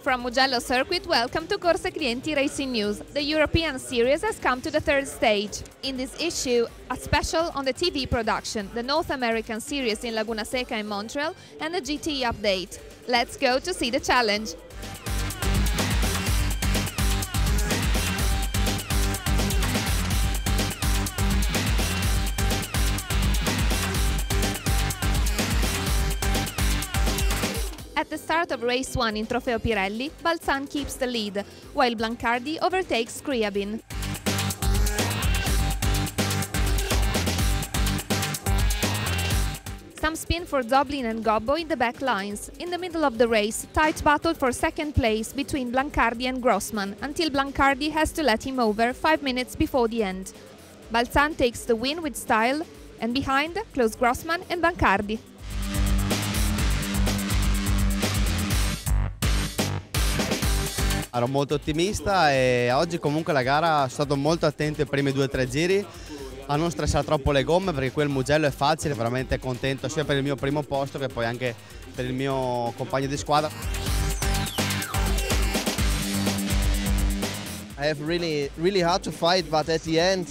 From Mugello Circuit, welcome to Corse Clienti Racing News. The European Series has come to the third stage. In this issue, a special on the TV production, the North American Series in Laguna Seca in Montreal, and a GTE update. Let's go to see the challenge. At the start of race 1 in Trofeo Pirelli, Balzan keeps the lead, while Blancardi overtakes Scriabin. Some spin for Zoblin and Gobbo in the back lines. In the middle of the race, tight battle for second place between Blancardi and Grossman, until Blancardi has to let him over 5 minutes before the end. Balzan takes the win with style, and behind, close Grossman and Blancardi. Ero molto ottimista e oggi comunque la gara sono stato molto attento ai primi 2-3 giri a non stressare troppo le gomme, perché quel Mugello è facile, veramente contento sia per il mio primo posto che poi anche per il mio compagno di squadra. I have really hard to fight, but at the end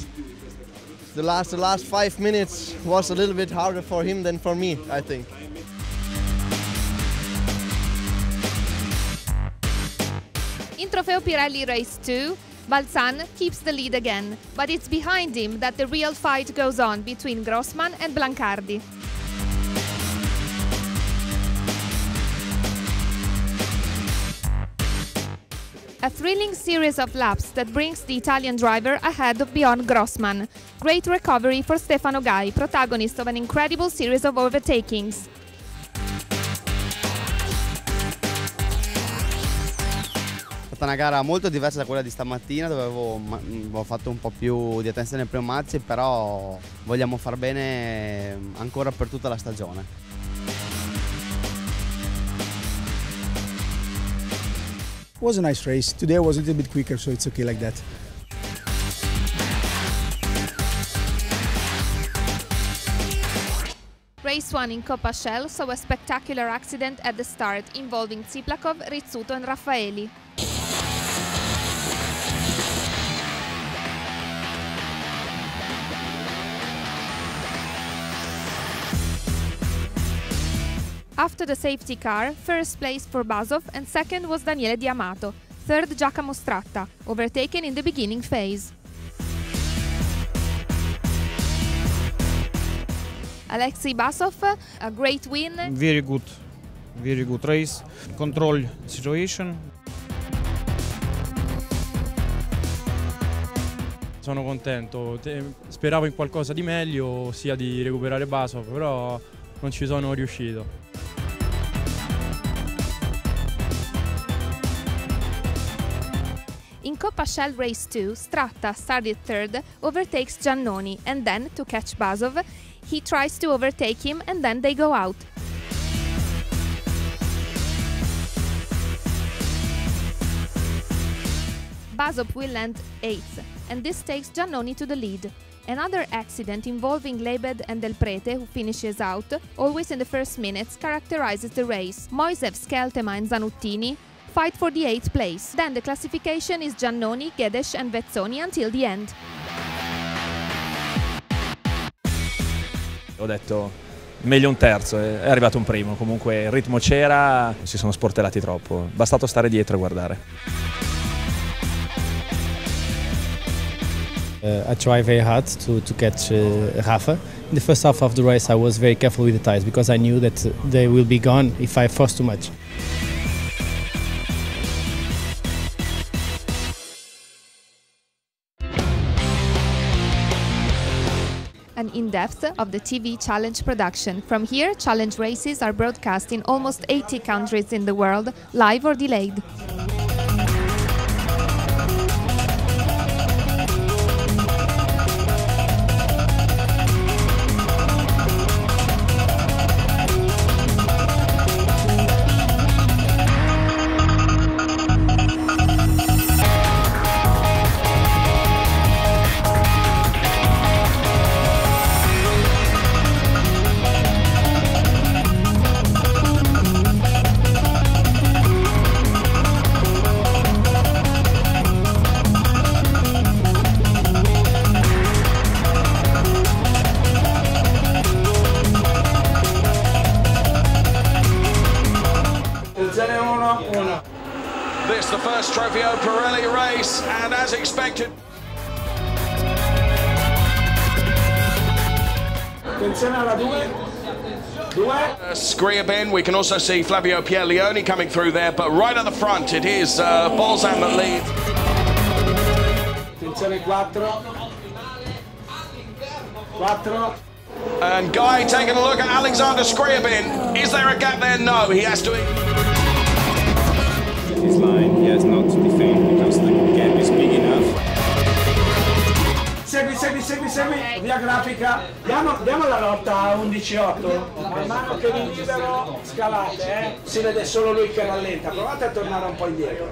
the last 5 minutes was a little bit harder for him than for me, I think. In Trofeo Pirelli Race 2, Balzan keeps the lead again, but it's behind him that the real fight goes on between Grossman and Blancardi. A thrilling series of laps that brings the Italian driver ahead of beyond Grossman. Great recovery for Stefano Gai, protagonist of an incredible series of overtakings. È stata una gara molto diversa da quella di stamattina, dove avevo fatto un po' più di attenzione ai pneumatici, però vogliamo far bene ancora per tutta la stagione. It was a nice race. Today was a little bit quicker, so it's okay like that. Race 1 in Coppa Shell saw a spectacular accident at the start involving Tsiplakov, Rizzuto and Raffaeli. After the safety car, first place for Basov and second was Daniele Diamato, third Giacomo Stratta, overtaken in the beginning phase. Alexei Basov, a great win. Very good race, control situation. Sono contento, speravo in qualcosa di meglio, sia di recuperare Basov, però non ci sono riuscito. In Coppa Shell Race 2, Stratta started third, overtakes Giannoni, and then, to catch Basov, he tries to overtake him and then they go out. Basov will land 8th, and this takes Giannoni to the lead. Another accident involving Lebed and Del Prete, who finishes out, always in the first minutes, characterizes the race. Moisev, Skeltema and Zanuttini fight for the 8th place. Then the classification is Giannoni, Gedes and Vezzoni until the end. Ho detto meglio un terzo, è arrivato un primo, comunque il ritmo c'era, si sono sportellati troppo, bastato stare dietro e guardare. I tried very hard to catch Rafa. In the first half of the race I was very careful with the tires because I knew that they will be gone if I force too much. An in-depth of the TV Challenge production. From here, Challenge races are broadcast in almost 80 countries in the world, live or delayed. this, the first Trofeo Pirelli race, and as expected. Attenzione alla 2. Scriabin, we can also see Flavio Pierleoni coming through there, but right at the front it is Bolzan that leads. Attenzione 4. And Guy taking a look at Alexander Scriabin. Is there a gap there? No, he has to... His line, he has not to defend because the gap is big enough. Segui, via grafica. Diamo la lotta a 11-8. Man mano che vi libero, scalate, si vede solo lui che rallenta. Provate a tornare un po' indietro.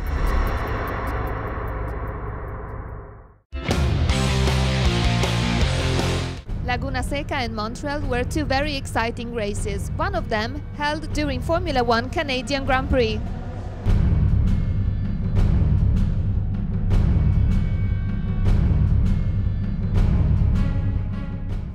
Laguna Seca and Montreal were two very exciting races, one of them held during Formula One Canadian Grand Prix.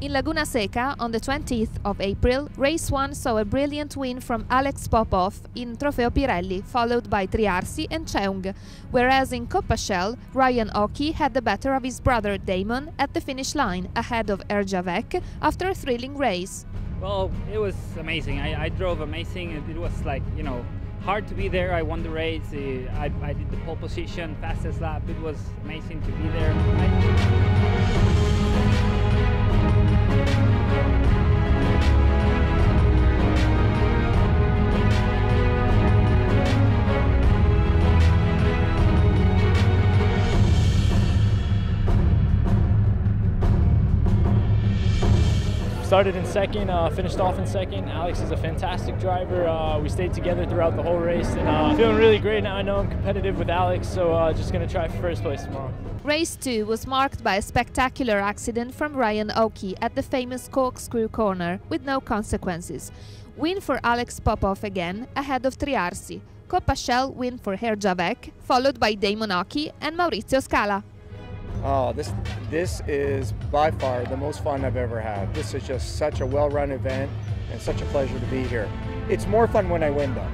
In Laguna Seca, on the 20th of April, race 1 saw a brilliant win from Alex Popov in Trofeo Pirelli, followed by Triarsi and Cheung, whereas in Coppa Shell, Ryan Oki had the better of his brother Damon at the finish line, ahead of Erjavec after a thrilling race. Well, it was amazing. I drove amazing. It was like, you know, hard to be there. I won the race. I did the pole position, fastest lap. It was amazing to be there. Started in second, finished off in second. Alex is a fantastic driver. We stayed together throughout the whole race, and feeling really great now. I know I'm competitive with Alex, so just going to try for first place tomorrow. Race 2 was marked by a spectacular accident from Ryan Oki at the famous corkscrew corner, with no consequences. Win for Alex Popov again, ahead of Triarsi. Coppa Shell win for Herjavec, followed by Damon Oki and Maurizio Scala. Oh, this is by far the most fun I've ever had. This is just such a well-run event and such a pleasure to be here. It's more fun when I win, though.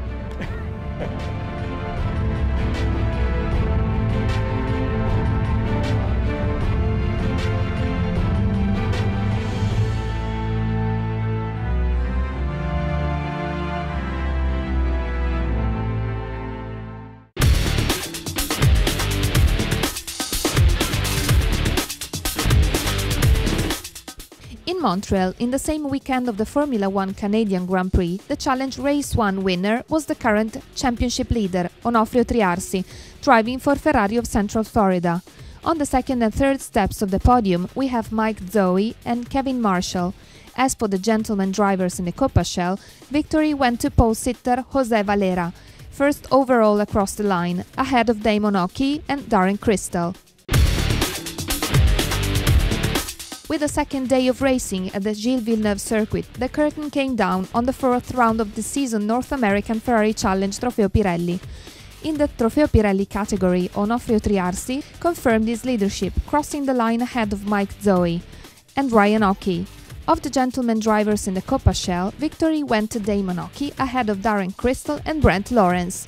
In Montreal, in the same weekend of the Formula One Canadian Grand Prix, the Challenge Race 1 winner was the current championship leader, Onofrio Triarsi, driving for Ferrari of Central Florida. On the second and third steps of the podium, we have Mike Zoe and Kevin Marshall. As for the gentleman drivers in the Coppa Shell, victory went to pole sitter Jose Valera, first overall across the line, ahead of Damon Oki and Darren Crystal. With the second day of racing at the Gilles Villeneuve circuit, the curtain came down on the fourth round of the season North American Ferrari Challenge Trofeo Pirelli. In the Trofeo Pirelli category, Onofrio Triarsi confirmed his leadership, crossing the line ahead of Mike Zoe and Ryan Oki. Of the gentleman drivers in the Coppa Shell, victory went to Damon Oki ahead of Darren Crystal and Brent Lawrence.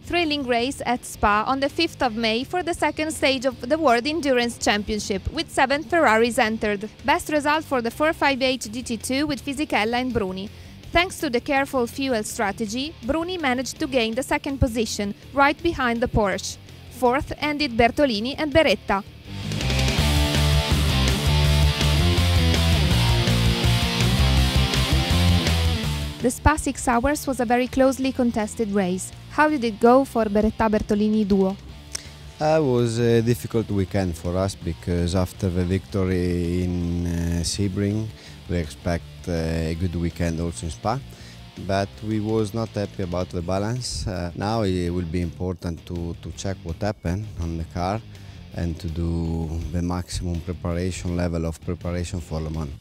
Thrilling race at Spa on the 5th of May for the second stage of the World Endurance Championship, with 7 Ferraris entered. Best result for the 458 GT2 with Fisichella and Bruni. Thanks to the careful fuel strategy, Bruni managed to gain the second position, right behind the Porsche. Fourth ended Bertolini and Beretta. The Spa 6 Hours was a very closely contested race. How did it go for Beretta-Bertolini duo? It was a difficult weekend for us because after the victory in Sebring, we expect a good weekend also in Spa. But we was not happy about the balance. Now it will be important to check what happened on the car and to do the maximum level of preparation for Le Mans.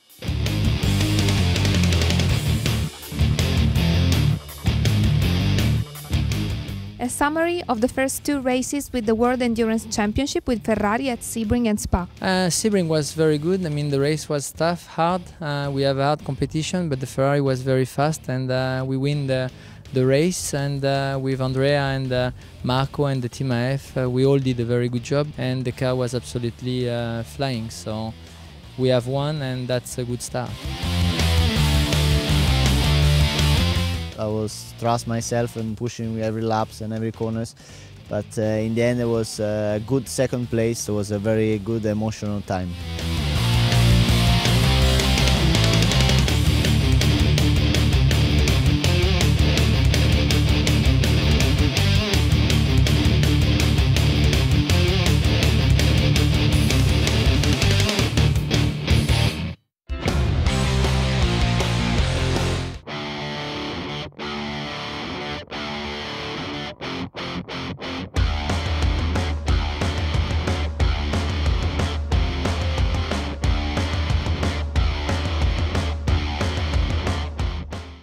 A summary of the first 2 races with the World Endurance Championship with Ferrari at Sebring and Spa. Sebring was very good. I mean, the race was tough, hard. We have a hard competition, but the Ferrari was very fast, and we win the race. And with Andrea and Marco and the Team AF, we all did a very good job, and the car was absolutely flying. So we have won, and that's a good start. I was trust myself and pushing every laps and every corners, but in the end it was a good second place. It was a very good emotional time.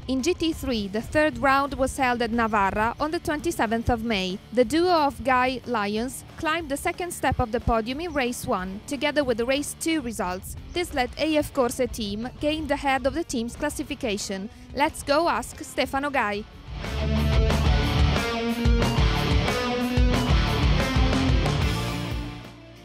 In GT3, the third round was held at Navarra on the 27th of May. The duo of Guy Lyons climbed the second step of the podium in race 1, together with the race 2 results. This let AF Corse team gain the head of the team's classification. Let's go ask Stefano Guy.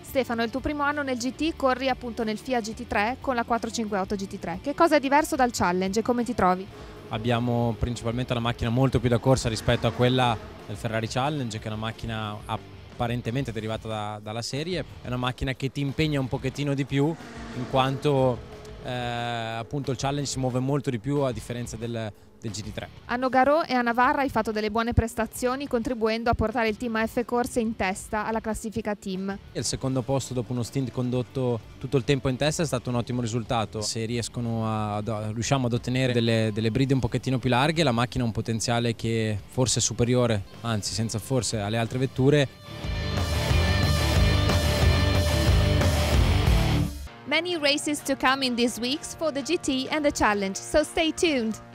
Stefano, il tuo primo anno nel GT, corri appunto nel FIA GT3 con la 458 GT3. Che cosa è diverso dal Challenge e come ti trovi? Abbiamo principalmente una macchina molto più da corsa rispetto a quella del Ferrari Challenge, che è una macchina apparentemente derivata dalla serie. È una macchina che ti impegna un pochettino di più, in quanto appunto il Challenge si muove molto di più a differenza del GT3. A Nogaro e a Navarra hai fatto delle buone prestazioni, contribuendo a portare il team AF Corse in testa alla classifica team. Il secondo posto dopo uno stint condotto tutto il tempo in testa è stato un ottimo risultato. Se riusciamo ad ottenere delle bride un pochettino più larghe, la macchina ha un potenziale che forse è superiore, anzi senza forse, alle altre vetture. Many races to come in these weeks for the GT and the Challenge, so stay tuned!